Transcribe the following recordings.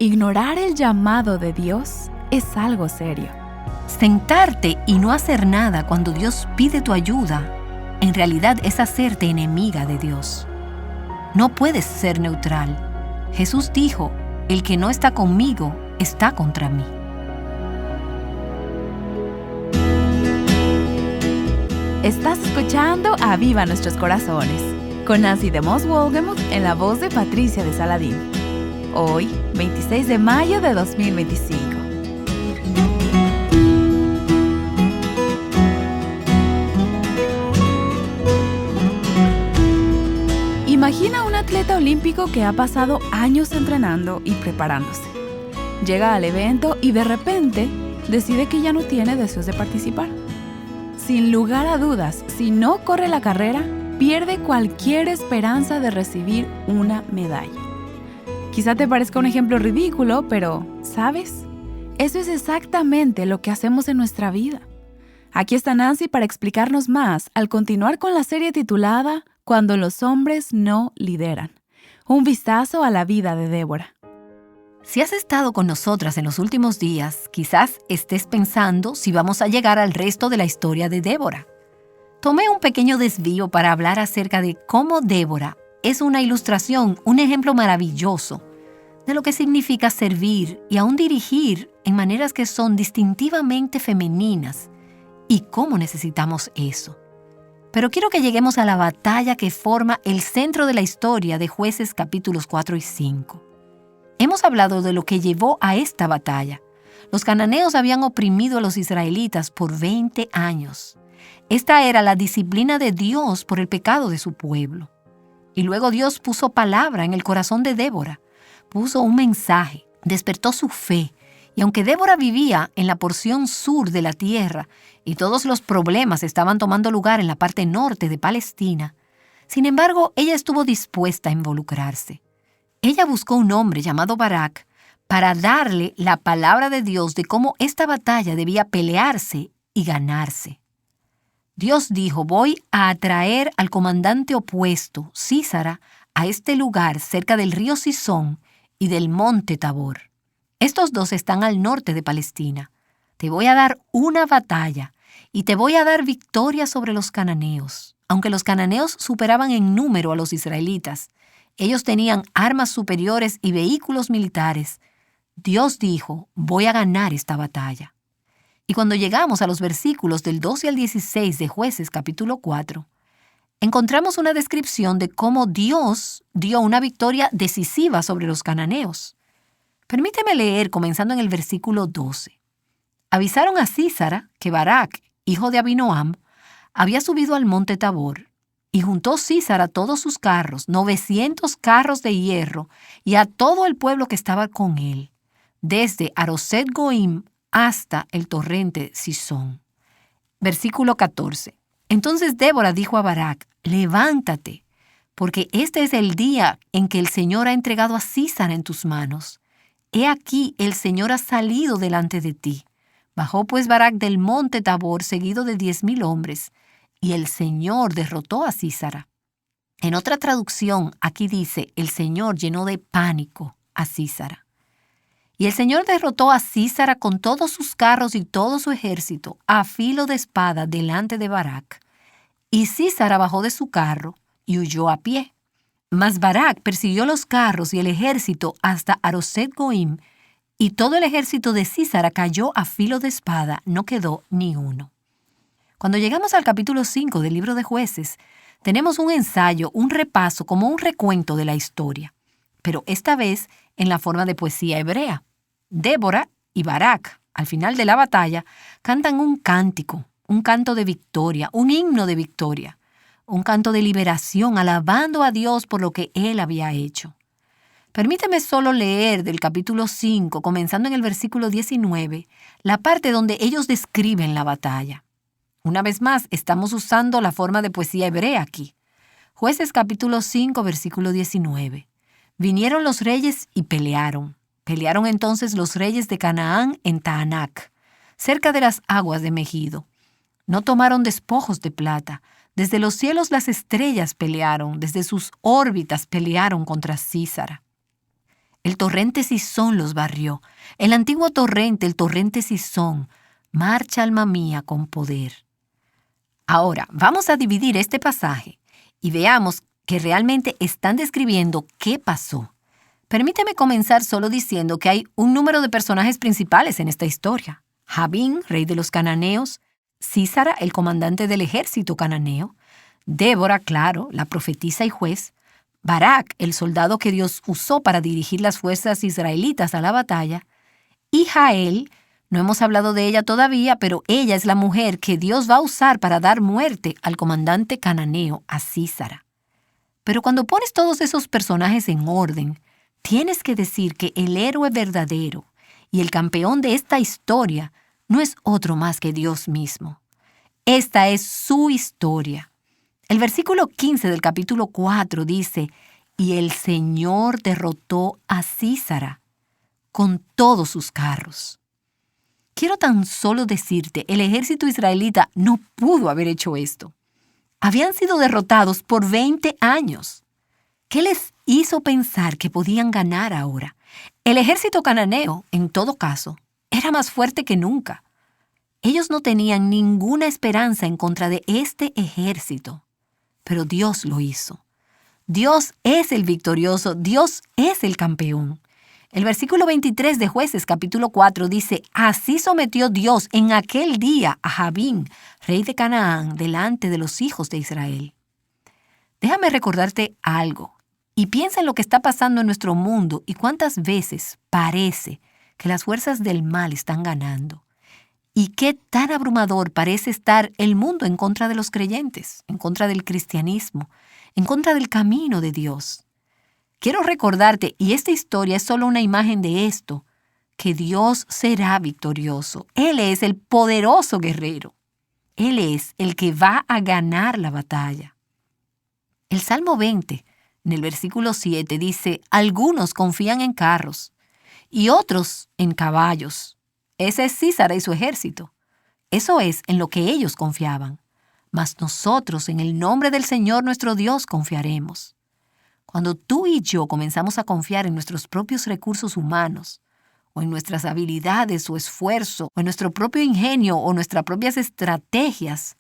Ignorar el llamado de Dios es algo serio. Sentarte y no hacer nada cuando Dios pide tu ayuda, en realidad es hacerte enemiga de Dios. No puedes ser neutral. Jesús dijo, el que no está conmigo está contra mí. Estás escuchando Aviva Nuestros Corazones, con Nancy DeMoss Wolgemuth en la voz de Patricia de Saladín. Hoy, 26 de mayo de 2025. Imagina un atleta olímpico que ha pasado años entrenando y preparándose. Llega al evento y de repente decide que ya no tiene deseos de participar. Sin lugar a dudas, si no corre la carrera, pierde cualquier esperanza de recibir una medalla. Quizá te parezca un ejemplo ridículo, pero, ¿sabes? Eso es exactamente lo que hacemos en nuestra vida. Aquí está Nancy para explicarnos más al continuar con la serie titulada Cuando los hombres no lideran. Un vistazo a la vida de Débora. Si has estado con nosotras en los últimos días, quizás estés pensando si vamos a llegar al resto de la historia de Débora. Tomé un pequeño desvío para hablar acerca de cómo Débora es una ilustración, un ejemplo maravilloso de lo que significa servir y aún dirigir en maneras que son distintivamente femeninas y cómo necesitamos eso. Pero quiero que lleguemos a la batalla que forma el centro de la historia de Jueces capítulos 4 y 5. Hemos hablado de lo que llevó a esta batalla. Los cananeos habían oprimido a los israelitas por 20 años. Esta era la disciplina de Dios por el pecado de su pueblo. Y luego Dios puso palabra en el corazón de Débora. Puso un mensaje, despertó su fe. Y aunque Débora vivía en la porción sur de la tierra y todos los problemas estaban tomando lugar en la parte norte de Palestina, sin embargo, ella estuvo dispuesta a involucrarse. Ella buscó un hombre llamado Barak para darle la palabra de Dios de cómo esta batalla debía pelearse y ganarse. Dios dijo, voy a atraer al comandante opuesto, Sísara, a este lugar cerca del río Cisón y del monte Tabor. Estos dos están al norte de Palestina. Te voy a dar una batalla y te voy a dar victoria sobre los cananeos. Aunque los cananeos superaban en número a los israelitas, ellos tenían armas superiores y vehículos militares. Dios dijo, voy a ganar esta batalla. Y cuando llegamos a los versículos del 12 al 16 de Jueces capítulo 4, encontramos una descripción de cómo Dios dio una victoria decisiva sobre los cananeos. Permíteme leer comenzando en el versículo 12. Avisaron a Sísara que Barak, hijo de Abinoam, había subido al monte Tabor. Y juntó Sísara todos sus carros, 900 carros de hierro, y a todo el pueblo que estaba con él, desde Aroset Goim hasta el torrente Cisón. Versículo 14. Entonces Débora dijo a Barak, levántate, porque este es el día en que el Señor ha entregado a Sísara en tus manos. He aquí, el Señor ha salido delante de ti. Bajó pues Barak del monte Tabor, seguido de 10,000 hombres, y el Señor derrotó a Sísara. En otra traducción, aquí dice, el Señor llenó de pánico a Sísara. Y el Señor derrotó a Sísara con todos sus carros y todo su ejército a filo de espada delante de Barak. Y Sísara bajó de su carro y huyó a pie. Mas Barak persiguió los carros y el ejército hasta Aroset Goim, y todo el ejército de Sísara cayó a filo de espada, no quedó ni uno. Cuando llegamos al capítulo 5 del libro de Jueces, tenemos un ensayo, un repaso, como un recuento de la historia, pero esta vez en la forma de poesía hebrea. Débora y Barak, al final de la batalla, cantan un cántico, un canto de victoria, un himno de victoria, un canto de liberación, alabando a Dios por lo que Él había hecho. Permíteme solo leer del capítulo 5, comenzando en el versículo 19, la parte donde ellos describen la batalla. Una vez más, estamos usando la forma de poesía hebrea aquí. Jueces capítulo 5, versículo 19. Vinieron los reyes y pelearon. Pelearon entonces los reyes de Canaán en Taanac, cerca de las aguas de Megido. No tomaron despojos de plata. Desde los cielos las estrellas pelearon, desde sus órbitas pelearon contra Sísara. El torrente Cisón los barrió. El antiguo torrente, el torrente Cisón, marcha alma mía con poder. Ahora, vamos a dividir este pasaje y veamos que realmente están describiendo qué pasó. Permíteme comenzar solo diciendo que hay un número de personajes principales en esta historia. Jabín, rey de los cananeos, Sísara, el comandante del ejército cananeo, Débora, claro, la profetisa y juez, Barak, el soldado que Dios usó para dirigir las fuerzas israelitas a la batalla, y Jael, no hemos hablado de ella todavía, pero ella es la mujer que Dios va a usar para dar muerte al comandante cananeo, a Sísara. Pero cuando pones todos esos personajes en orden, tienes que decir que el héroe verdadero y el campeón de esta historia no es otro más que Dios mismo. Esta es su historia. El versículo 15 del capítulo 4 dice, «Y el Señor derrotó a Sísara con todos sus carros». Quiero tan solo decirte, el ejército israelita no pudo haber hecho esto. Habían sido derrotados por 20 años. ¿Qué les hizo pensar que podían ganar ahora? El ejército cananeo, en todo caso, era más fuerte que nunca. Ellos no tenían ninguna esperanza en contra de este ejército. Pero Dios lo hizo. Dios es el victorioso, Dios es el campeón. El versículo 23 de Jueces, capítulo 4, dice, «Así sometió Dios en aquel día a Jabín, rey de Canaán, delante de los hijos de Israel». Déjame recordarte algo, y piensa en lo que está pasando en nuestro mundo y cuántas veces parece que las fuerzas del mal están ganando. Y qué tan abrumador parece estar el mundo en contra de los creyentes, en contra del cristianismo, en contra del camino de Dios. Quiero recordarte, y esta historia es solo una imagen de esto, que Dios será victorioso. Él es el poderoso guerrero. Él es el que va a ganar la batalla. El Salmo 20, en el versículo 7, dice, «Algunos confían en carros y otros en caballos». Ese es Sísara y su ejército. Eso es en lo que ellos confiaban. Mas nosotros, en el nombre del Señor nuestro Dios, confiaremos. Cuando tú y yo comenzamos a confiar en nuestros propios recursos humanos, o en nuestras habilidades o esfuerzo, o en nuestro propio ingenio o nuestras propias estrategias,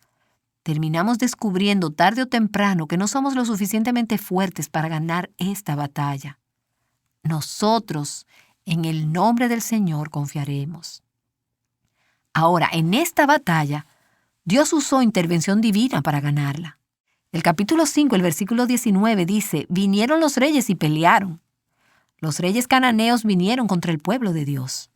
terminamos descubriendo tarde o temprano que no somos lo suficientemente fuertes para ganar esta batalla. Nosotros, en el nombre del Señor, confiaremos. Ahora, en esta batalla, Dios usó intervención divina para ganarla. El capítulo 5, el versículo 19 dice, «Vinieron los reyes y pelearon». Los reyes cananeos vinieron contra el pueblo de Dios.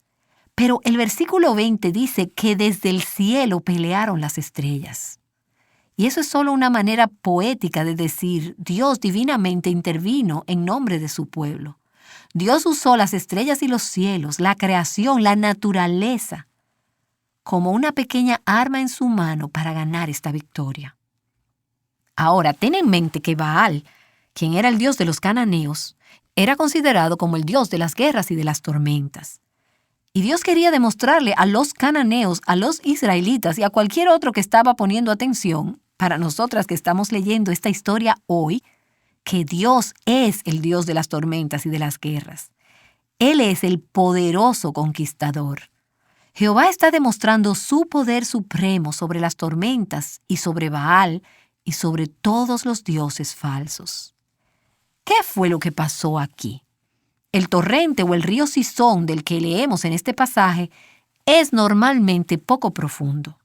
Pero el versículo 20 dice que desde el cielo pelearon las estrellas. Y eso es solo una manera poética de decir, Dios divinamente intervino en nombre de su pueblo. Dios usó las estrellas y los cielos, la creación, la naturaleza, como una pequeña arma en su mano para ganar esta victoria. Ahora, ten en mente que Baal, quien era el dios de los cananeos, era considerado como el dios de las guerras y de las tormentas. Y Dios quería demostrarle a los cananeos, a los israelitas y a cualquier otro que estaba poniendo atención, para nosotras que estamos leyendo esta historia hoy, que Dios es el Dios de las tormentas y de las guerras. Él es el poderoso conquistador. Jehová está demostrando su poder supremo sobre las tormentas y sobre Baal y sobre todos los dioses falsos. ¿Qué fue lo que pasó aquí? El torrente o el río Cisón del que leemos en este pasaje es normalmente poco profundo.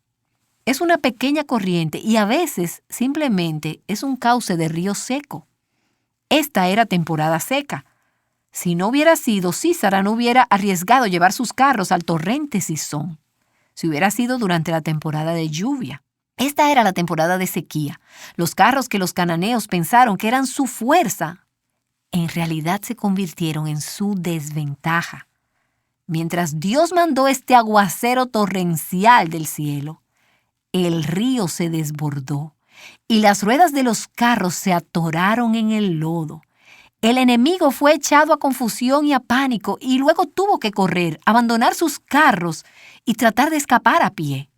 Es una pequeña corriente y a veces simplemente es un cauce de río seco. Esta era temporada seca. Si no hubiera sido, Sísara no hubiera arriesgado llevar sus carros al torrente Cisón. Si hubiera sido durante la temporada de lluvia. Esta era la temporada de sequía. Los carros que los cananeos pensaron que eran su fuerza, en realidad se convirtieron en su desventaja. Mientras Dios mandó este aguacero torrencial del cielo, el río se desbordó y las ruedas de los carros se atoraron en el lodo. El enemigo fue echado a confusión y a pánico y luego tuvo que correr, abandonar sus carros y tratar de escapar a pie.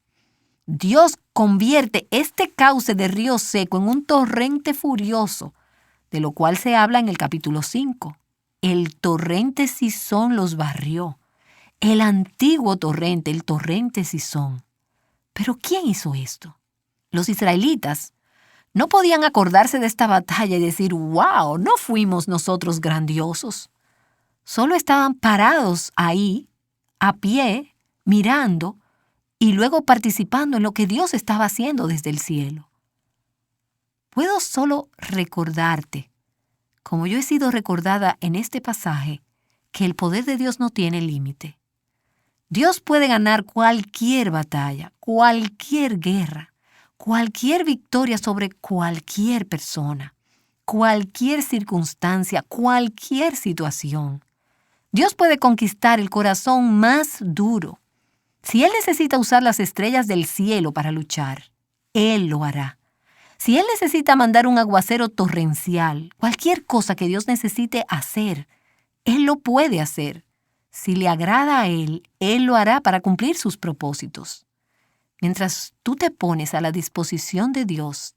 Dios convierte este cauce de río seco en un torrente furioso, de lo cual se habla en el capítulo 5. el torrente Cisón los barrió. El antiguo torrente, el torrente Cisón. ¿Pero quién hizo esto? Los israelitas no podían acordarse de esta batalla y decir, ¡wow! No fuimos nosotros grandiosos. Solo estaban parados ahí, a pie, mirando y luego participando en lo que Dios estaba haciendo desde el cielo. Puedo solo recordarte, como yo he sido recordada en este pasaje, que el poder de Dios no tiene límite. Dios puede ganar cualquier batalla, cualquier guerra, cualquier victoria sobre cualquier persona, cualquier circunstancia, cualquier situación. Dios puede conquistar el corazón más duro. Si Él necesita usar las estrellas del cielo para luchar, Él lo hará. Si Él necesita mandar un aguacero torrencial, cualquier cosa que Dios necesite hacer, Él lo puede hacer. Si le agrada a Él, Él lo hará para cumplir sus propósitos. Mientras tú te pones a la disposición de Dios,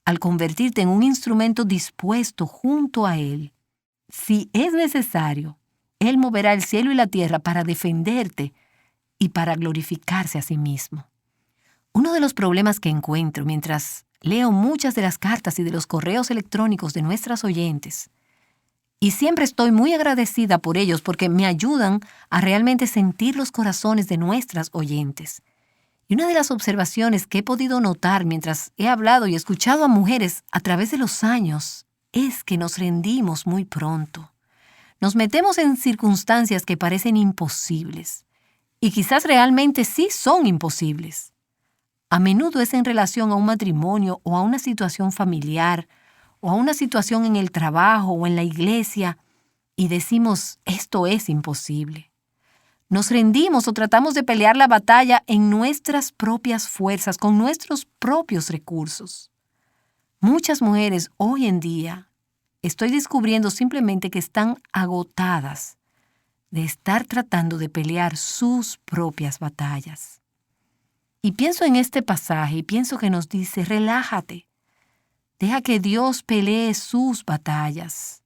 al convertirte en un instrumento dispuesto junto a Él, si es necesario, Él moverá el cielo y la tierra para defenderte y para glorificarse a sí mismo. Uno de los problemas que encuentro mientras leo muchas de las cartas y de los correos electrónicos de nuestras oyentes, y siempre estoy muy agradecida por ellos porque me ayudan a realmente sentir los corazones de nuestras oyentes. Y una de las observaciones que he podido notar mientras he hablado y escuchado a mujeres a través de los años es que nos rendimos muy pronto. Nos metemos en circunstancias que parecen imposibles. Y quizás realmente sí son imposibles. A menudo es en relación a un matrimonio o a una situación familiar o a una situación en el trabajo o en la iglesia y decimos, esto es imposible. Nos rendimos o tratamos de pelear la batalla en nuestras propias fuerzas, con nuestros propios recursos. Muchas mujeres hoy en día estoy descubriendo simplemente que están agotadas de estar tratando de pelear sus propias batallas. Y pienso en este pasaje y pienso que nos dice, relájate, deja que Dios pelee sus batallas.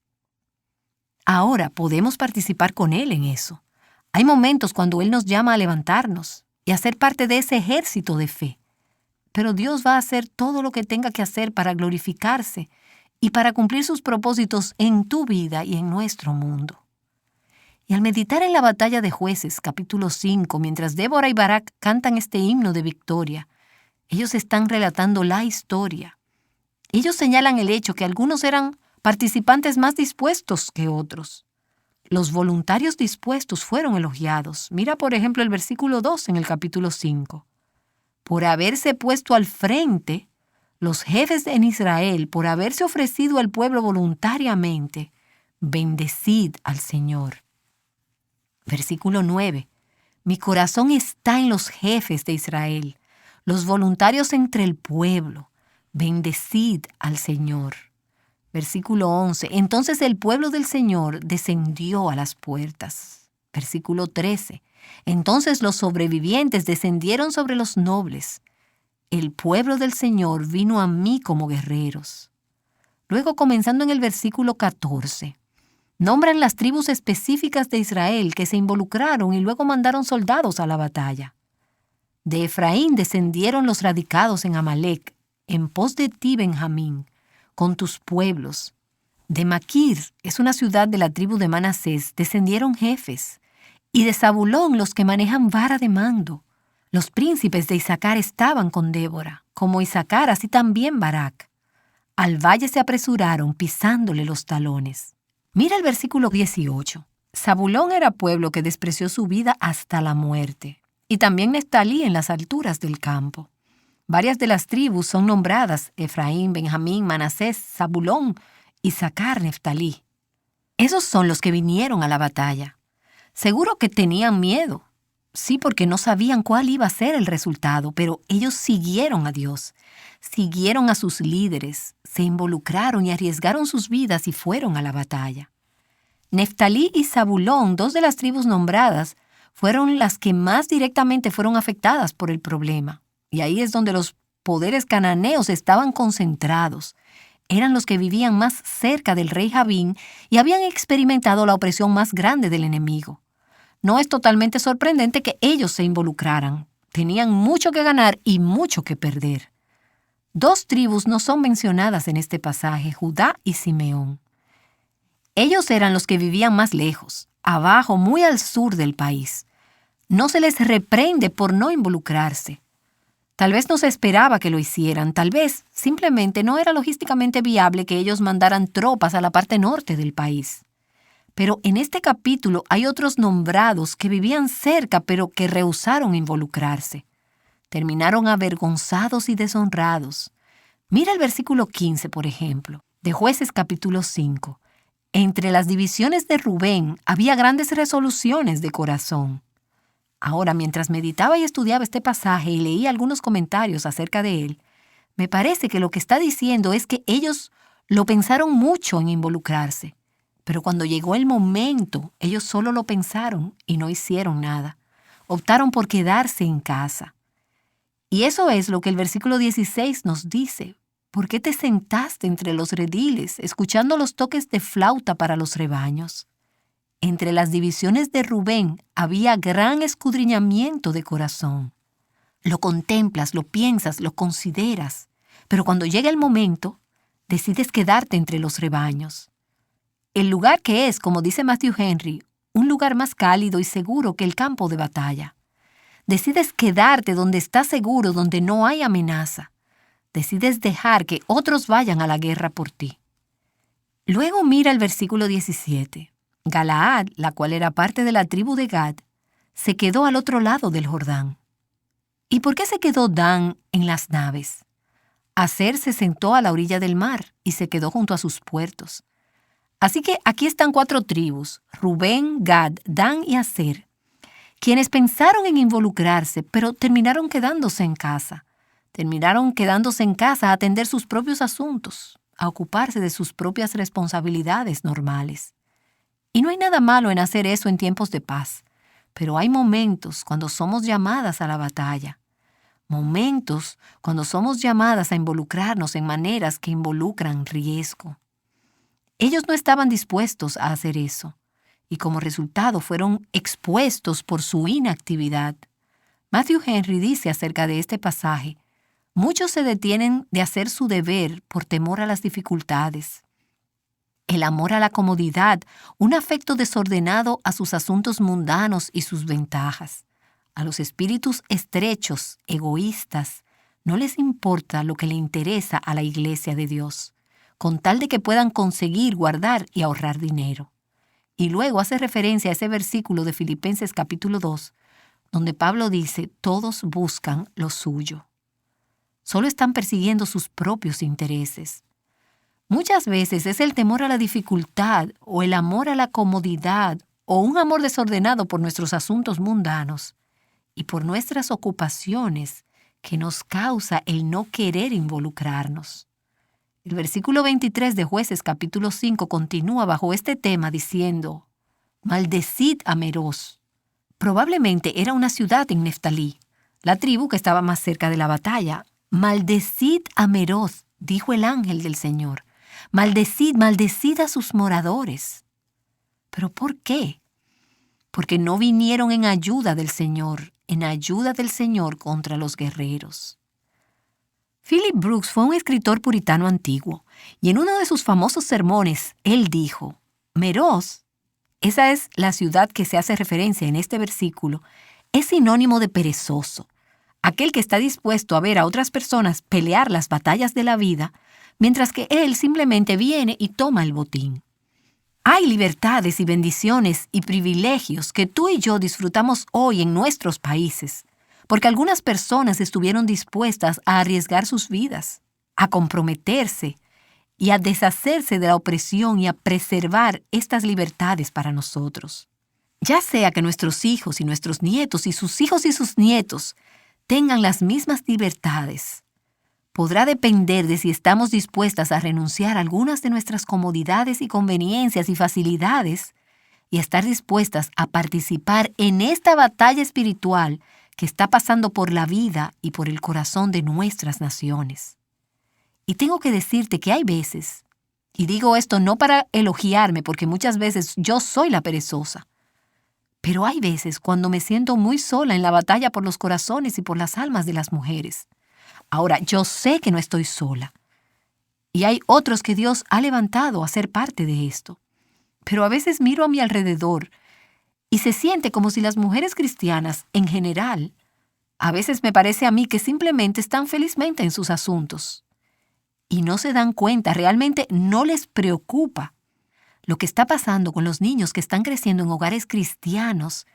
Ahora podemos participar con Él en eso. Hay momentos cuando Él nos llama a levantarnos y a ser parte de ese ejército de fe. Pero Dios va a hacer todo lo que tenga que hacer para glorificarse y para cumplir sus propósitos en tu vida y en nuestro mundo. Y al meditar en la batalla de Jueces, capítulo 5, mientras Débora y Barak cantan este himno de victoria, ellos están relatando la historia. Ellos señalan el hecho que algunos eran participantes más dispuestos que otros. Los voluntarios dispuestos fueron elogiados. Mira, por ejemplo, el versículo 2 en el capítulo 5. Por haberse puesto al frente, los jefes en Israel, por haberse ofrecido al pueblo voluntariamente, bendecid al Señor. Versículo 9. Mi corazón está en los jefes de Israel, los voluntarios entre el pueblo. Bendecid al Señor. Versículo 11. Entonces el pueblo del Señor descendió a las puertas. Versículo 13. Entonces los sobrevivientes descendieron sobre los nobles. El pueblo del Señor vino a mí como guerreros. Luego, comenzando en el versículo 14, nombran las tribus específicas de Israel que se involucraron y luego mandaron soldados a la batalla. De Efraín descendieron los radicados en Amalec, en pos de ti, Benjamín, con tus pueblos. De Maquir, es una ciudad de la tribu de Manasés, descendieron jefes. Y de Zabulón los que manejan vara de mando. Los príncipes de Isaacar estaban con Débora, como Isaacar, así también Barak. Al valle se apresuraron pisándole los talones. Mira el versículo 18. Zabulón era pueblo que despreció su vida hasta la muerte. Y también Neftalí en las alturas del campo. Varias de las tribus son nombradas: Efraín, Benjamín, Manasés, Zabulón, Isaacar, Neftalí. Esos son los que vinieron a la batalla. Seguro que tenían miedo. Sí, porque no sabían cuál iba a ser el resultado, pero ellos siguieron a Dios, siguieron a sus líderes, se involucraron y arriesgaron sus vidas y fueron a la batalla. Neftalí y Zabulón, dos de las tribus nombradas, fueron las que más directamente fueron afectadas por el problema. Y ahí es donde los poderes cananeos estaban concentrados. eran los que vivían más cerca del rey Javín y habían experimentado la opresión más grande del enemigo. No es totalmente sorprendente que ellos se involucraran. Tenían mucho que ganar y mucho que perder. 2 tribus no son mencionadas en este pasaje, Judá y Simeón. Ellos eran los que vivían más lejos, abajo, muy al sur del país. No se les reprende por no involucrarse. Tal vez no se esperaba que lo hicieran, tal vez simplemente no era logísticamente viable que ellos mandaran tropas a la parte norte del país. Pero en este capítulo hay otros nombrados que vivían cerca pero que rehusaron involucrarse. Terminaron avergonzados y deshonrados. Mira el versículo 15, por ejemplo, de Jueces capítulo 5. Entre las divisiones de Rubén había grandes resoluciones de corazón. Ahora, mientras meditaba y estudiaba este pasaje y leía algunos comentarios acerca de él, me parece que lo que está diciendo es que ellos lo pensaron mucho en involucrarse. Pero cuando llegó el momento, ellos solo lo pensaron y no hicieron nada. Optaron por quedarse en casa. Y eso es lo que el versículo 16 nos dice. ¿Por qué te sentaste entre los rediles, escuchando los toques de flauta para los rebaños? Entre las divisiones de Rubén había gran escudriñamiento de corazón. Lo contemplas, lo piensas, lo consideras. Pero cuando llega el momento, decides quedarte entre los rebaños. El lugar que es, como dice Matthew Henry, un lugar más cálido y seguro que el campo de batalla. Decides quedarte donde estás seguro, donde no hay amenaza. Decides dejar que otros vayan a la guerra por ti. Luego mira el versículo 17. Galaad, la cual era parte de la tribu de Gad, se quedó al otro lado del Jordán. ¿Y por qué se quedó Dan en las naves? Aser se sentó a la orilla del mar y se quedó junto a sus puertos. Así que aquí están 4 tribus, Rubén, Gad, Dan y Aser, quienes pensaron en involucrarse, pero terminaron quedándose en casa. Terminaron quedándose en casa a atender sus propios asuntos, a ocuparse de sus propias responsabilidades normales. Y no hay nada malo en hacer eso en tiempos de paz, pero hay momentos cuando somos llamadas a la batalla. Momentos cuando somos llamadas a involucrarnos en maneras que involucran riesgo. Ellos no estaban dispuestos a hacer eso, y como resultado fueron expuestos por su inactividad. Matthew Henry dice acerca de este pasaje: muchos se detienen de hacer su deber por temor a las dificultades. El amor a la comodidad, un afecto desordenado a sus asuntos mundanos y sus ventajas. A los espíritus estrechos, egoístas, no les importa lo que le interesa a la iglesia de Dios, con tal de que puedan conseguir, guardar y ahorrar dinero. Y luego hace referencia a ese versículo de Filipenses capítulo 2, donde Pablo dice: todos buscan lo suyo. Solo están persiguiendo sus propios intereses. Muchas veces es el temor a la dificultad o el amor a la comodidad o un amor desordenado por nuestros asuntos mundanos y por nuestras ocupaciones que nos causa el no querer involucrarnos. El versículo 23 de Jueces capítulo 5 continúa bajo este tema diciendo: maldecid a Meroz. Probablemente era una ciudad en Neftalí, la tribu que estaba más cerca de la batalla. Maldecid a Meroz, dijo el ángel del Señor. Maldecid, maldecid a sus moradores. ¿Pero por qué? Porque no vinieron en ayuda del Señor contra los guerreros. Philip Brooks fue un escritor puritano antiguo, y en uno de sus famosos sermones, él dijo: Meroz, esa es la ciudad que se hace referencia en este versículo, es sinónimo de perezoso, aquel que está dispuesto a ver a otras personas pelear las batallas de la vida, mientras que él simplemente viene y toma el botín. Hay libertades y bendiciones y privilegios que tú y yo disfrutamos hoy en nuestros países, porque algunas personas estuvieron dispuestas a arriesgar sus vidas, a comprometerse y a deshacerse de la opresión y a preservar estas libertades para nosotros. Ya sea que nuestros hijos y nuestros nietos y sus hijos y sus nietos tengan las mismas libertades, podrá depender de si estamos dispuestas a renunciar a algunas de nuestras comodidades y conveniencias y facilidades y a estar dispuestas a participar en esta batalla espiritual que está pasando por la vida y por el corazón de nuestras naciones. Y tengo que decirte que hay veces, y digo esto no para elogiarme, porque muchas veces yo soy la perezosa, pero hay veces cuando me siento muy sola en la batalla por los corazones y por las almas de las mujeres. Ahora, yo sé que no estoy sola, y hay otros que Dios ha levantado a ser parte de esto. Pero a veces miro a mi alrededor y se siente como si las mujeres cristianas, en general, a veces me parece a mí que simplemente están felizmente en sus asuntos. Y no se dan cuenta, realmente no les preocupa lo que está pasando con los niños que están creciendo en hogares cristianos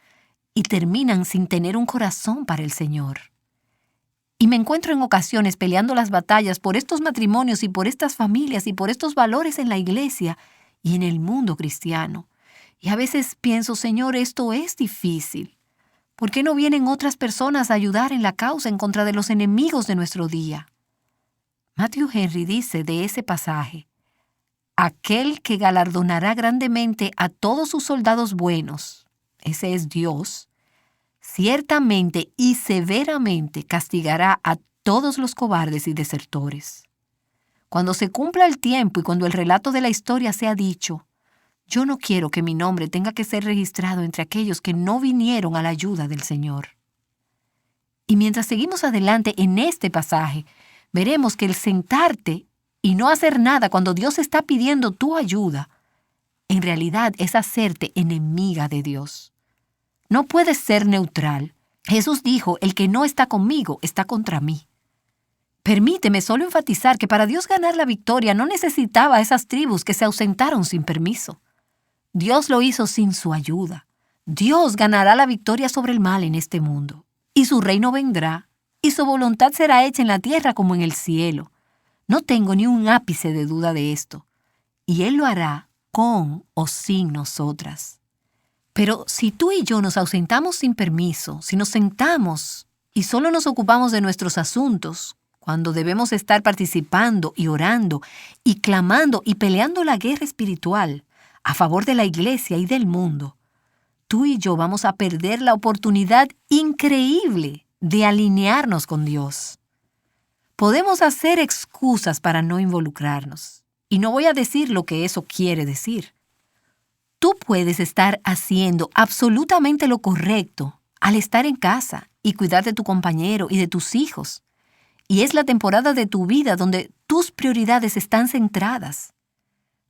y terminan sin tener un corazón para el Señor. Y me encuentro en ocasiones peleando las batallas por estos matrimonios y por estas familias y por estos valores en la iglesia y en el mundo cristiano. Y a veces pienso, Señor, esto es difícil. ¿Por qué no vienen otras personas a ayudar en la causa en contra de los enemigos de nuestro día? Matthew Henry dice de ese pasaje: aquel que galardonará grandemente a todos sus soldados buenos, ese es Dios, ciertamente y severamente castigará a todos los cobardes y desertores. Cuando se cumpla el tiempo y cuando el relato de la historia sea dicho, yo no quiero que mi nombre tenga que ser registrado entre aquellos que no vinieron a la ayuda del Señor. Y mientras seguimos adelante en este pasaje, veremos que el sentarte y no hacer nada cuando Dios está pidiendo tu ayuda, en realidad es hacerte enemiga de Dios. No puedes ser neutral. Jesús dijo, el que no está conmigo está contra mí. Permíteme solo enfatizar que para Dios ganar la victoria no necesitaba a esas tribus que se ausentaron sin permiso. Dios lo hizo sin su ayuda. Dios ganará la victoria sobre el mal en este mundo, y su reino vendrá, y su voluntad será hecha en la tierra como en el cielo. No tengo ni un ápice de duda de esto. Y Él lo hará con o sin nosotras. Pero si tú y yo nos ausentamos sin permiso, si nos sentamos y solo nos ocupamos de nuestros asuntos, cuando debemos estar participando y orando y clamando y peleando la guerra espiritual a favor de la iglesia y del mundo, tú y yo vamos a perder la oportunidad increíble de alinearnos con Dios. Podemos hacer excusas para no involucrarnos, y no voy a decir lo que eso quiere decir. Tú puedes estar haciendo absolutamente lo correcto al estar en casa y cuidar de tu compañero y de tus hijos. Y es la temporada de tu vida donde tus prioridades están centradas.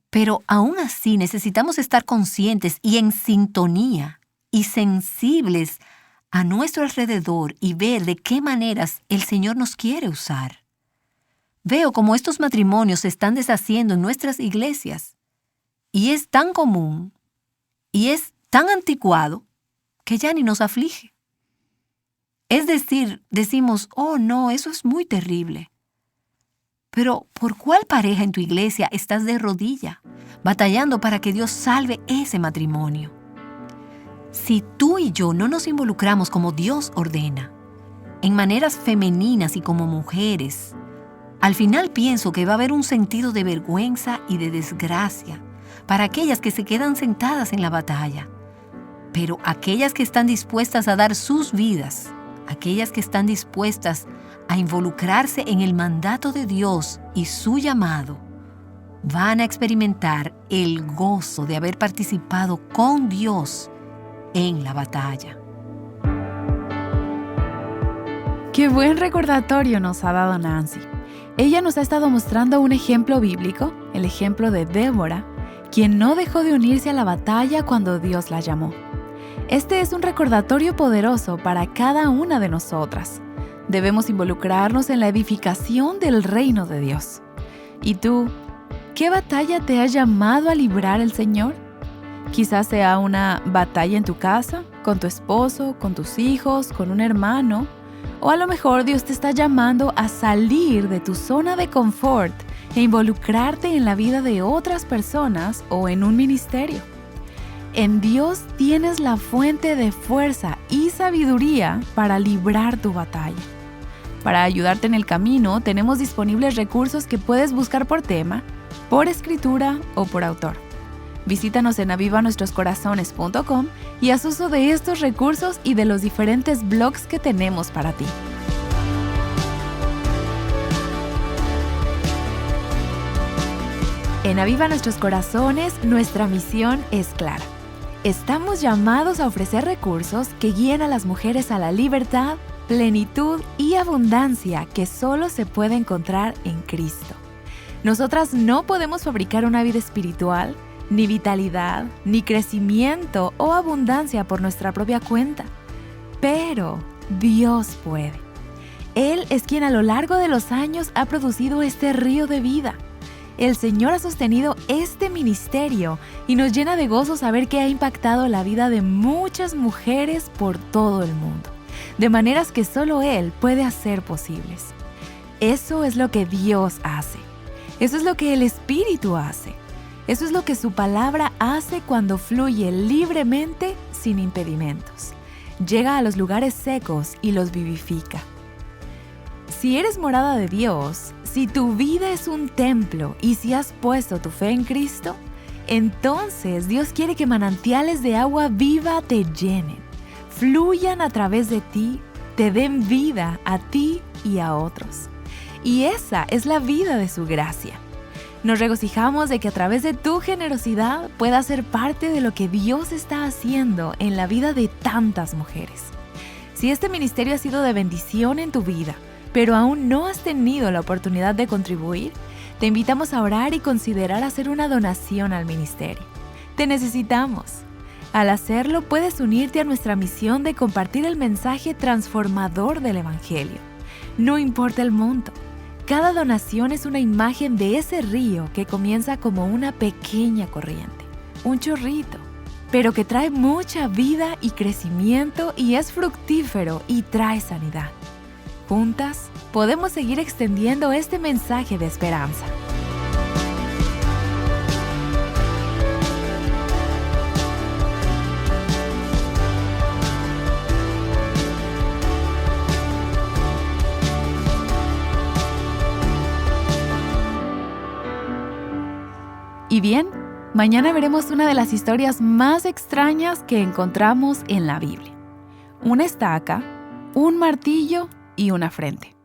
Pero aún así necesitamos estar conscientes y en sintonía y sensibles a nuestro alrededor y ver de qué maneras el Señor nos quiere usar. Veo cómo estos matrimonios se están deshaciendo en nuestras iglesias. Y es tan común y es tan anticuado que ya ni nos aflige. Es decir, decimos, oh no, eso es muy terrible. Pero ¿por cuál pareja en tu iglesia estás de rodilla, batallando para que Dios salve ese matrimonio? Si tú y yo no nos involucramos como Dios ordena, en maneras femeninas y como mujeres, al final pienso que va a haber un sentido de vergüenza y de desgracia para aquellas que se quedan sentadas en la batalla. Pero aquellas que están dispuestas a dar sus vidas, aquellas que están dispuestas a involucrarse en el mandato de Dios y su llamado, van a experimentar el gozo de haber participado con Dios en la batalla. Qué buen recordatorio nos ha dado Nancy. Ella nos ha estado mostrando un ejemplo bíblico, el ejemplo de Débora, quien no dejó de unirse a la batalla cuando Dios la llamó. Este es un recordatorio poderoso para cada una de nosotras. Debemos involucrarnos en la edificación del reino de Dios. ¿Y tú, qué batalla te ha llamado a librar el Señor? Quizás sea una batalla en tu casa, con tu esposo, con tus hijos, con un hermano. O a lo mejor Dios te está llamando a salir de tu zona de confort e involucrarte en la vida de otras personas o en un ministerio. En Dios tienes la fuente de fuerza y sabiduría para librar tu batalla. Para ayudarte en el camino, tenemos disponibles recursos que puedes buscar por tema, por escritura o por autor. Visítanos en avivanuestroscorazones.com y haz uso de estos recursos y de los diferentes blogs que tenemos para ti. En Aviva Nuestros Corazones, nuestra misión es clara. Estamos llamados a ofrecer recursos que guíen a las mujeres a la libertad, plenitud y abundancia que solo se puede encontrar en Cristo. Nosotras no podemos fabricar una vida espiritual, ni vitalidad, ni crecimiento o abundancia por nuestra propia cuenta. Pero Dios puede. Él es quien a lo largo de los años ha producido este río de vida. El Señor ha sostenido este ministerio y nos llena de gozo saber que ha impactado la vida de muchas mujeres por todo el mundo, de maneras que solo Él puede hacer posibles. Eso es lo que Dios hace. Eso es lo que el Espíritu hace. Eso es lo que su palabra hace cuando fluye libremente sin impedimentos. Llega a los lugares secos y los vivifica. Si eres morada de Dios, si tu vida es un templo y si has puesto tu fe en Cristo, entonces Dios quiere que manantiales de agua viva te llenen, fluyan a través de ti, te den vida a ti y a otros. Y esa es la vida de su gracia. Nos regocijamos de que a través de tu generosidad puedas ser parte de lo que Dios está haciendo en la vida de tantas mujeres. Si este ministerio ha sido de bendición en tu vida, pero aún no has tenido la oportunidad de contribuir, te invitamos a orar y considerar hacer una donación al ministerio. Te necesitamos. Al hacerlo, puedes unirte a nuestra misión de compartir el mensaje transformador del Evangelio. No importa el monto. Cada donación es una imagen de ese río que comienza como una pequeña corriente, un chorrito, pero que trae mucha vida y crecimiento y es fructífero y trae sanidad. Juntas, podemos seguir extendiendo este mensaje de esperanza. Y bien, mañana veremos una de las historias más extrañas que encontramos en la Biblia. Una estaca, un martillo y una frente.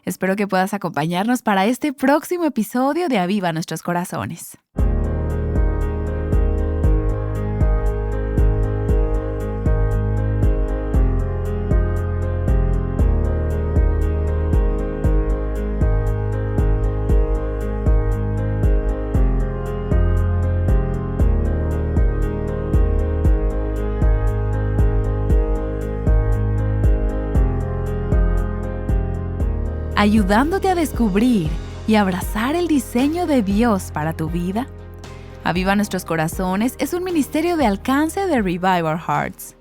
Espero que puedas acompañarnos para este próximo episodio de Aviva Nuestros Corazones. Ayudándote a descubrir y abrazar el diseño de Dios para tu vida. Aviva Nuestros Corazones es un ministerio de alcance de Revive Our Hearts.